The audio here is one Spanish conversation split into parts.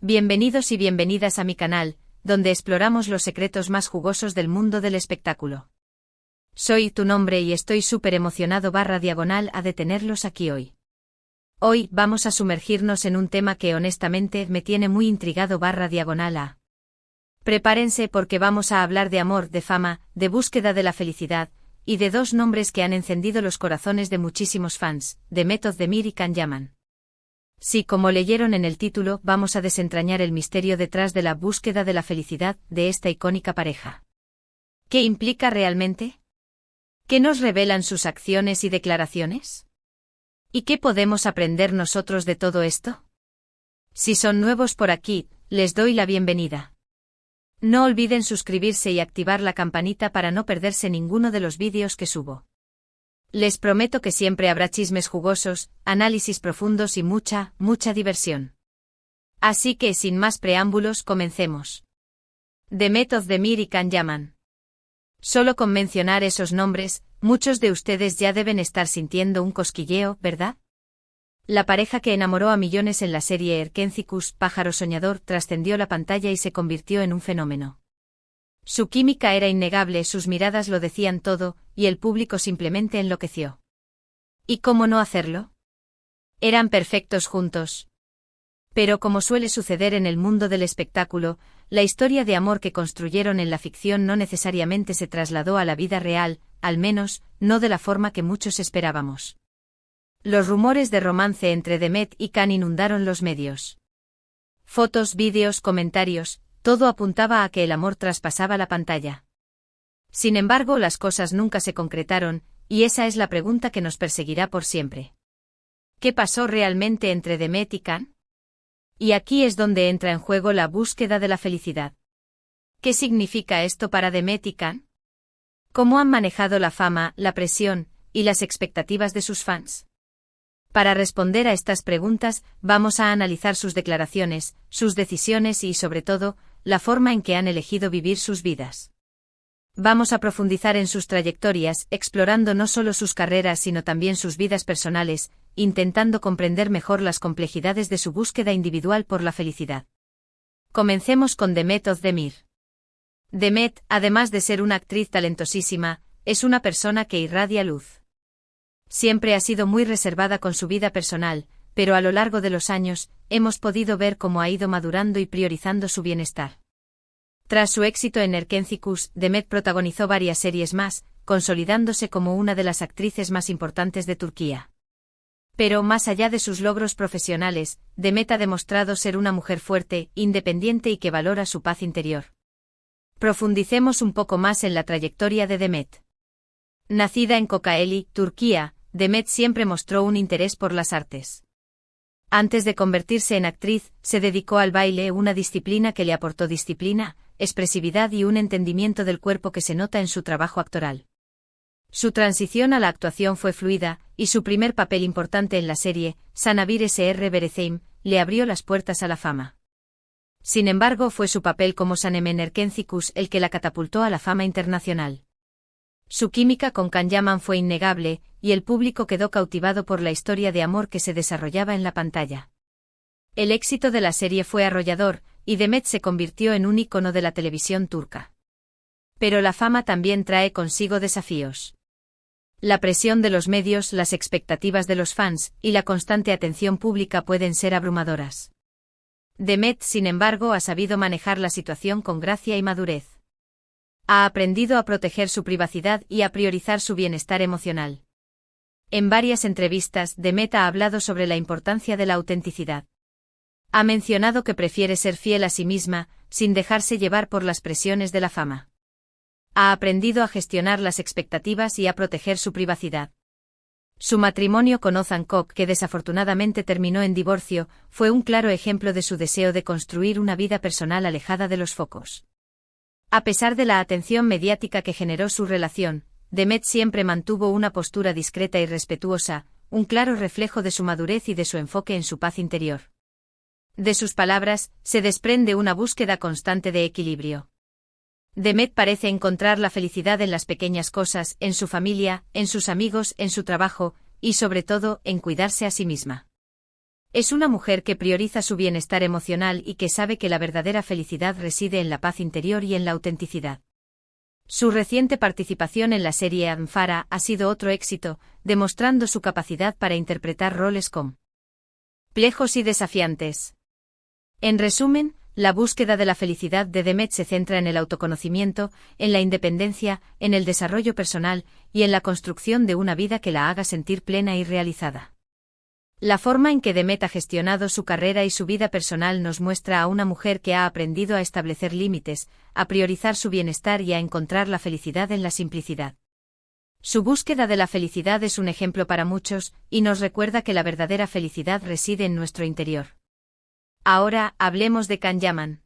Bienvenidos y bienvenidas a mi canal, donde exploramos los secretos más jugosos del mundo del espectáculo. Soy tu nombre y estoy súper emocionado / a detenerlos aquí hoy. Hoy vamos a sumergirnos en un tema que honestamente me tiene muy intrigado / a. Prepárense porque vamos a hablar de amor, de fama, de búsqueda de la felicidad, y de dos nombres que han encendido los corazones de muchísimos fans, Demet Özdemir y Can Yaman. Sí, como leyeron en el título, vamos a desentrañar el misterio detrás de la búsqueda de la felicidad de esta icónica pareja. ¿Qué implica realmente? ¿Qué nos revelan sus acciones y declaraciones? ¿Y qué podemos aprender nosotros de todo esto? Si son nuevos por aquí, les doy la bienvenida. No olviden suscribirse y activar la campanita para no perderse ninguno de los vídeos que subo. Les prometo que siempre habrá chismes jugosos, análisis profundos y mucha diversión. Así que sin más preámbulos comencemos. Demet Özdemir y Can Yaman. Solo con mencionar esos nombres, muchos de ustedes ya deben estar sintiendo un cosquilleo, ¿verdad? La pareja que enamoró a millones en la serie Erkenzikuş, Pájaro Soñador, trascendió la pantalla y se convirtió en un fenómeno. Su química era innegable, sus miradas lo decían todo, y el público simplemente enloqueció. ¿Y cómo no hacerlo? Eran perfectos juntos. Pero como suele suceder en el mundo del espectáculo, la historia de amor que construyeron en la ficción no necesariamente se trasladó a la vida real, al menos, no de la forma que muchos esperábamos. Los rumores de romance entre Demet y Can inundaron los medios. Fotos, vídeos, comentarios, todo apuntaba a que el amor traspasaba la pantalla. Sin embargo, las cosas nunca se concretaron, y esa es la pregunta que nos perseguirá por siempre. ¿Qué pasó realmente entre Demet y Can? Y aquí es donde entra en juego la búsqueda de la felicidad. ¿Qué significa esto para Demet y Can? ¿Cómo han manejado la fama, la presión, y las expectativas de sus fans? Para responder a estas preguntas, vamos a analizar sus declaraciones, sus decisiones y, sobre todo, la forma en que han elegido vivir sus vidas. Vamos a profundizar en sus trayectorias, explorando no solo sus carreras sino también sus vidas personales, intentando comprender mejor las complejidades de su búsqueda individual por la felicidad. Comencemos con Demet Özdemir. Demet, además de ser una actriz talentosísima, es una persona que irradia luz. Siempre ha sido muy reservada con su vida personal, pero a lo largo de los años, hemos podido ver cómo ha ido madurando y priorizando su bienestar. Tras su éxito en Erkenzikuş, Demet protagonizó varias series más, consolidándose como una de las actrices más importantes de Turquía. Pero más allá de sus logros profesionales, Demet ha demostrado ser una mujer fuerte, independiente y que valora su paz interior. Profundicemos un poco más en la trayectoria de Demet. Nacida en Kocaeli, Turquía, Demet siempre mostró un interés por las artes. Antes de convertirse en actriz, se dedicó al baile, una disciplina que le aportó disciplina, expresividad y un entendimiento del cuerpo que se nota en su trabajo actoral. Su transición a la actuación fue fluida, y su primer papel importante en la serie, Sana Bir Sr. Vereceğim, le abrió las puertas a la fama. Sin embargo, fue su papel como Sanem en Erkenzikuş el que la catapultó a la fama internacional. Su química con Can Yaman fue innegable, y el público quedó cautivado por la historia de amor que se desarrollaba en la pantalla. El éxito de la serie fue arrollador, y Demet se convirtió en un ícono de la televisión turca. Pero la fama también trae consigo desafíos. La presión de los medios, las expectativas de los fans, y la constante atención pública pueden ser abrumadoras. Demet, sin embargo, ha sabido manejar la situación con gracia y madurez. Ha aprendido a proteger su privacidad y a priorizar su bienestar emocional. En varias entrevistas, Demet ha hablado sobre la importancia de la autenticidad. Ha mencionado que prefiere ser fiel a sí misma, sin dejarse llevar por las presiones de la fama. Ha aprendido a gestionar las expectativas y a proteger su privacidad. Su matrimonio con Ozan Koç, que desafortunadamente terminó en divorcio, fue un claro ejemplo de su deseo de construir una vida personal alejada de los focos. A pesar de la atención mediática que generó su relación, Demet siempre mantuvo una postura discreta y respetuosa, un claro reflejo de su madurez y de su enfoque en su paz interior. De sus palabras, se desprende una búsqueda constante de equilibrio. Demet parece encontrar la felicidad en las pequeñas cosas, en su familia, en sus amigos, en su trabajo, y sobre todo, en cuidarse a sí misma. Es una mujer que prioriza su bienestar emocional y que sabe que la verdadera felicidad reside en la paz interior y en la autenticidad. Su reciente participación en la serie Amphara ha sido otro éxito, demostrando su capacidad para interpretar roles complejos y desafiantes. En resumen, la búsqueda de la felicidad de Demet se centra en el autoconocimiento, en la independencia, en el desarrollo personal y en la construcción de una vida que la haga sentir plena y realizada. La forma en que Demet ha gestionado su carrera y su vida personal nos muestra a una mujer que ha aprendido a establecer límites, a priorizar su bienestar y a encontrar la felicidad en la simplicidad. Su búsqueda de la felicidad es un ejemplo para muchos, y nos recuerda que la verdadera felicidad reside en nuestro interior. Ahora, hablemos de Can Yaman.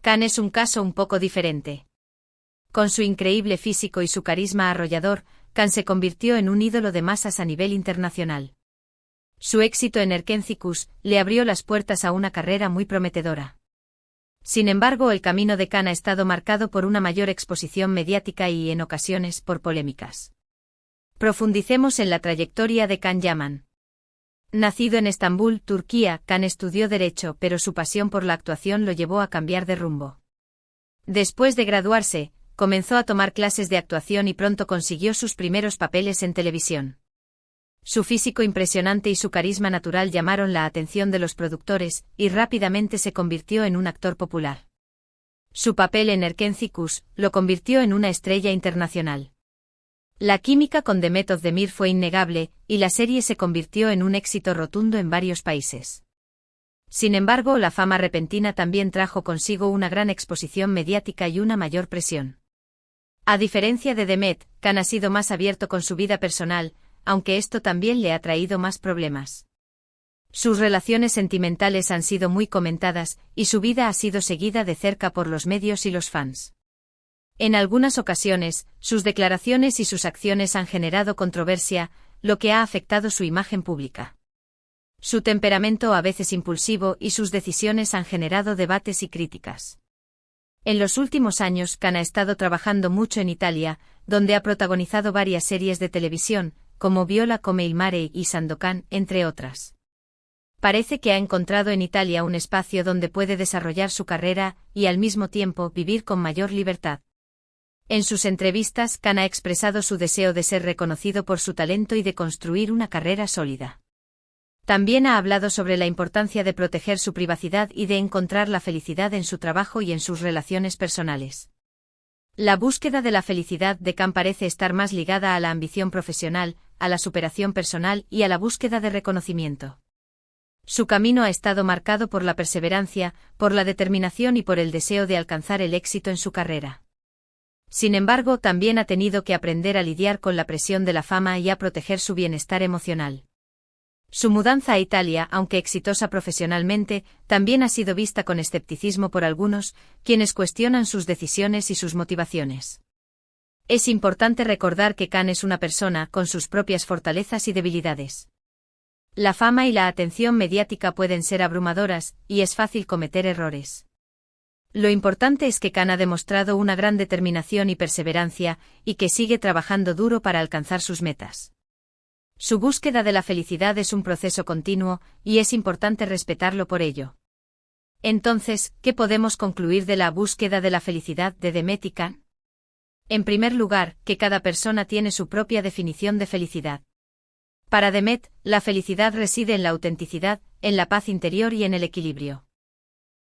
Can es un caso un poco diferente. Con su increíble físico y su carisma arrollador, Can se convirtió en un ídolo de masas a nivel internacional. Su éxito en Erkencicus le abrió las puertas a una carrera muy prometedora. Sin embargo, el camino de Can ha estado marcado por una mayor exposición mediática y, en ocasiones, por polémicas. Profundicemos en la trayectoria de Can Yaman. Nacido en Estambul, Turquía, Can estudió Derecho, pero su pasión por la actuación lo llevó a cambiar de rumbo. Después de graduarse, comenzó a tomar clases de actuación y pronto consiguió sus primeros papeles en televisión. Su físico impresionante y su carisma natural llamaron la atención de los productores, y rápidamente se convirtió en un actor popular. Su papel en Erkencicus lo convirtió en una estrella internacional. La química con Demet Özdemir fue innegable, y la serie se convirtió en un éxito rotundo en varios países. Sin embargo, la fama repentina también trajo consigo una gran exposición mediática y una mayor presión. A diferencia de Demet, Can ha sido más abierto con su vida personal, aunque esto también le ha traído más problemas. Sus relaciones sentimentales han sido muy comentadas, y su vida ha sido seguida de cerca por los medios y los fans. En algunas ocasiones, sus declaraciones y sus acciones han generado controversia, lo que ha afectado su imagen pública. Su temperamento a veces impulsivo y sus decisiones han generado debates y críticas. En los últimos años, Can ha estado trabajando mucho en Italia, donde ha protagonizado varias series de televisión, como Viola come il mare y Sandokan, entre otras. Parece que ha encontrado en Italia un espacio donde puede desarrollar su carrera y al mismo tiempo vivir con mayor libertad. En sus entrevistas, Can ha expresado su deseo de ser reconocido por su talento y de construir una carrera sólida. También ha hablado sobre la importancia de proteger su privacidad y de encontrar la felicidad en su trabajo y en sus relaciones personales. La búsqueda de la felicidad de Can parece estar más ligada a la ambición profesional, a la superación personal y a la búsqueda de reconocimiento. Su camino ha estado marcado por la perseverancia, por la determinación y por el deseo de alcanzar el éxito en su carrera. Sin embargo, también ha tenido que aprender a lidiar con la presión de la fama y a proteger su bienestar emocional. Su mudanza a Italia, aunque exitosa profesionalmente, también ha sido vista con escepticismo por algunos, quienes cuestionan sus decisiones y sus motivaciones. Es importante recordar que Can es una persona con sus propias fortalezas y debilidades. La fama y la atención mediática pueden ser abrumadoras, y es fácil cometer errores. Lo importante es que Can ha demostrado una gran determinación y perseverancia, y que sigue trabajando duro para alcanzar sus metas. Su búsqueda de la felicidad es un proceso continuo, y es importante respetarlo por ello. Entonces, ¿qué podemos concluir de la búsqueda de la felicidad de Demet y Can? En primer lugar, que cada persona tiene su propia definición de felicidad. Para Demet, la felicidad reside en la autenticidad, en la paz interior y en el equilibrio.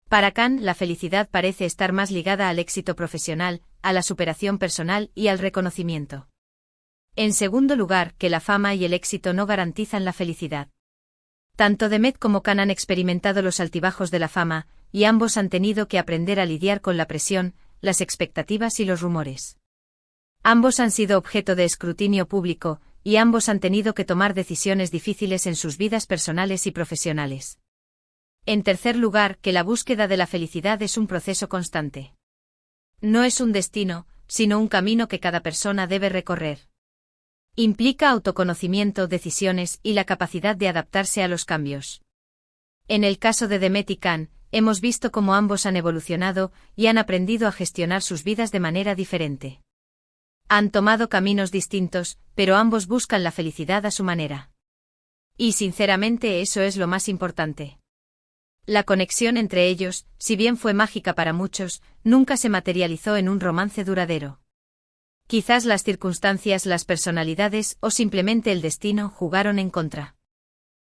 Para Can, la felicidad parece estar más ligada al éxito profesional, a la superación personal y al reconocimiento. En segundo lugar, que la fama y el éxito no garantizan la felicidad. Tanto Demet como Can han experimentado los altibajos de la fama, y ambos han tenido que aprender a lidiar con la presión, las expectativas y los rumores. Ambos han sido objeto de escrutinio público, y ambos han tenido que tomar decisiones difíciles en sus vidas personales y profesionales. En tercer lugar, que la búsqueda de la felicidad es un proceso constante. No es un destino, sino un camino que cada persona debe recorrer. Implica autoconocimiento, decisiones y la capacidad de adaptarse a los cambios. En el caso de Demet y Can, hemos visto cómo ambos han evolucionado y han aprendido a gestionar sus vidas de manera diferente. Han tomado caminos distintos, pero ambos buscan la felicidad a su manera. Y sinceramente eso es lo más importante. La conexión entre ellos, si bien fue mágica para muchos, nunca se materializó en un romance duradero. Quizás las circunstancias, las personalidades o simplemente el destino jugaron en contra.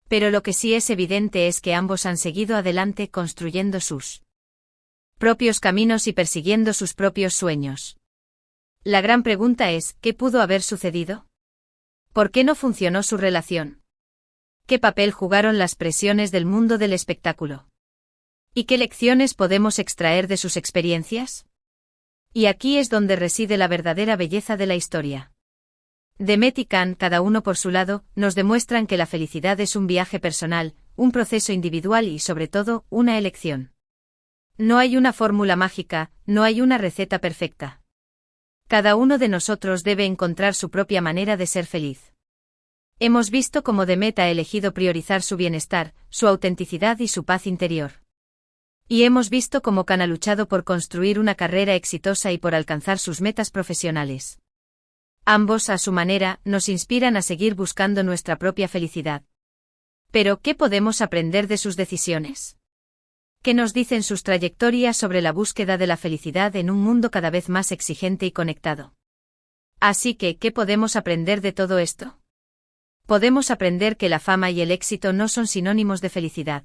Pero lo que sí es evidente es que ambos han seguido adelante construyendo sus propios caminos y persiguiendo sus propios sueños. La gran pregunta es, ¿qué pudo haber sucedido? ¿Por qué no funcionó su relación? ¿Qué papel jugaron las presiones del mundo del espectáculo? ¿Y qué lecciones podemos extraer de sus experiencias? Y aquí es donde reside la verdadera belleza de la historia. Demet y Can, cada uno por su lado, nos demuestran que la felicidad es un viaje personal, un proceso individual y, sobre todo, una elección. No hay una fórmula mágica, no hay una receta perfecta. Cada uno de nosotros debe encontrar su propia manera de ser feliz. Hemos visto cómo Demet ha elegido priorizar su bienestar, su autenticidad y su paz interior. Y hemos visto cómo Can ha luchado por construir una carrera exitosa y por alcanzar sus metas profesionales. Ambos, a su manera, nos inspiran a seguir buscando nuestra propia felicidad. Pero, ¿qué podemos aprender de sus decisiones? ¿Qué nos dicen sus trayectorias sobre la búsqueda de la felicidad en un mundo cada vez más exigente y conectado? Así que, ¿qué podemos aprender de todo esto? Podemos aprender que la fama y el éxito no son sinónimos de felicidad.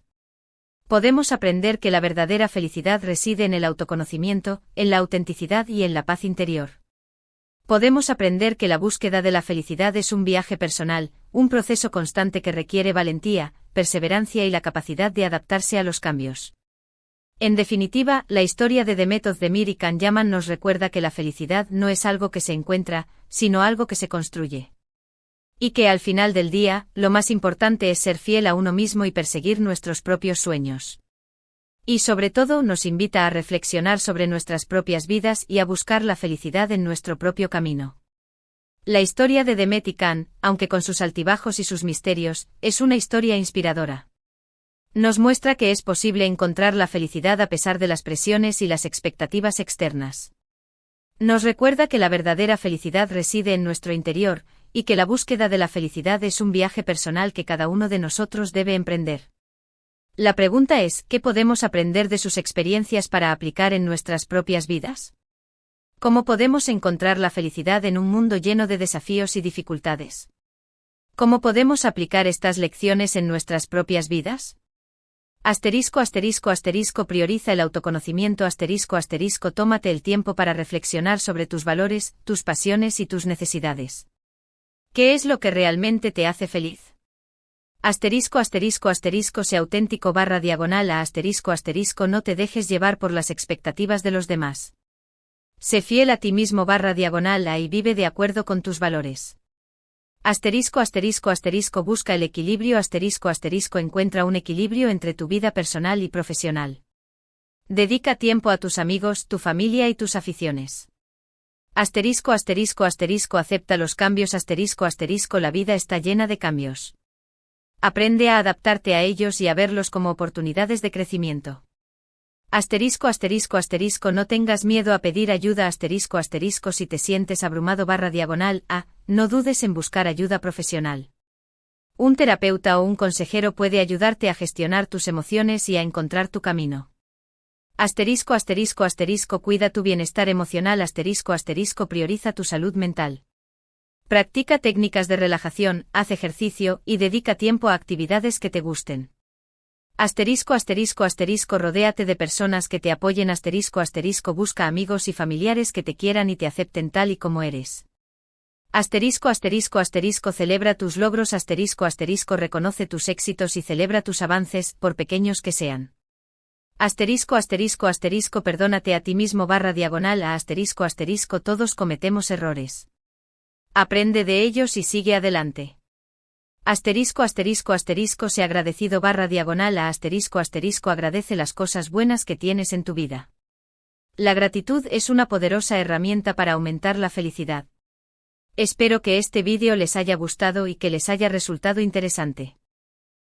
Podemos aprender que la verdadera felicidad reside en el autoconocimiento, en la autenticidad y en la paz interior. Podemos aprender que la búsqueda de la felicidad es un viaje personal, un proceso constante que requiere valentía, perseverancia y la capacidad de adaptarse a los cambios. En definitiva, la historia de Demet Özdemir y Can Yaman nos recuerda que la felicidad no es algo que se encuentra, sino algo que se construye. Y que al final del día, lo más importante es ser fiel a uno mismo y perseguir nuestros propios sueños. Y sobre todo nos invita a reflexionar sobre nuestras propias vidas y a buscar la felicidad en nuestro propio camino. La historia de Demet y Can, aunque con sus altibajos y sus misterios, es una historia inspiradora. Nos muestra que es posible encontrar la felicidad a pesar de las presiones y las expectativas externas. Nos recuerda que la verdadera felicidad reside en nuestro interior, y que la búsqueda de la felicidad es un viaje personal que cada uno de nosotros debe emprender. La pregunta es, ¿qué podemos aprender de sus experiencias para aplicar en nuestras propias vidas? ¿Cómo podemos encontrar la felicidad en un mundo lleno de desafíos y dificultades? ¿Cómo podemos aplicar estas lecciones en nuestras propias vidas? Prioriza el autoconocimiento tómate el tiempo para reflexionar sobre tus valores, tus pasiones y tus necesidades. ¿Qué es lo que realmente te hace feliz? Sé auténtico /a no te dejes llevar por las expectativas de los demás. Sé fiel a ti mismo /a y vive de acuerdo con tus valores. Busca el equilibrio encuentra un equilibrio entre tu vida personal y profesional. Dedica tiempo a tus amigos, tu familia y tus aficiones. Acepta los cambios la vida está llena de cambios. Aprende a adaptarte a ellos y a verlos como oportunidades de crecimiento. No tengas miedo a pedir ayuda si te sientes abrumado /a, no dudes en buscar ayuda profesional. Un terapeuta o un consejero puede ayudarte a gestionar tus emociones y a encontrar tu camino. Cuida tu bienestar emocional prioriza tu salud mental. Practica técnicas de relajación, haz ejercicio y dedica tiempo a actividades que te gusten. Rodéate de personas que te apoyen busca amigos y familiares que te quieran y te acepten tal y como eres. Celebra tus logros reconoce tus éxitos y celebra tus avances, por pequeños que sean. Perdónate a ti mismo /a todos cometemos errores. Aprende de ellos y sigue adelante. Sé agradecido /a agradece las cosas buenas que tienes en tu vida. La gratitud es una poderosa herramienta para aumentar la felicidad. Espero que este vídeo les haya gustado y que les haya resultado interesante.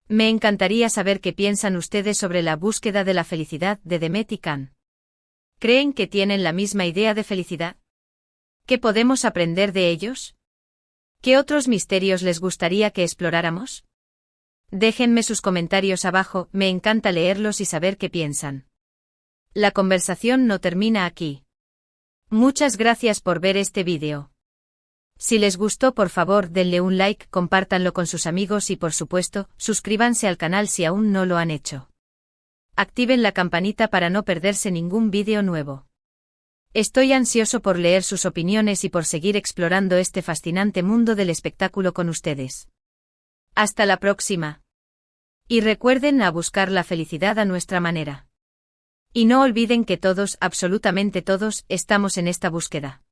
Me encantaría saber qué piensan ustedes sobre la búsqueda de la felicidad de Demet y Can. ¿Creen que tienen la misma idea de felicidad? ¿Qué podemos aprender de ellos? ¿Qué otros misterios les gustaría que exploráramos? Déjenme sus comentarios abajo, me encanta leerlos y saber qué piensan. La conversación no termina aquí. Muchas gracias por ver este vídeo. Si les gustó, por favor denle un like, compártanlo con sus amigos y por supuesto, suscríbanse al canal si aún no lo han hecho. Activen la campanita para no perderse ningún vídeo nuevo. Estoy ansioso por leer sus opiniones y por seguir explorando este fascinante mundo del espectáculo con ustedes. Hasta la próxima. Y recuerden a buscar la felicidad a nuestra manera. Y no olviden que todos, absolutamente todos, estamos en esta búsqueda.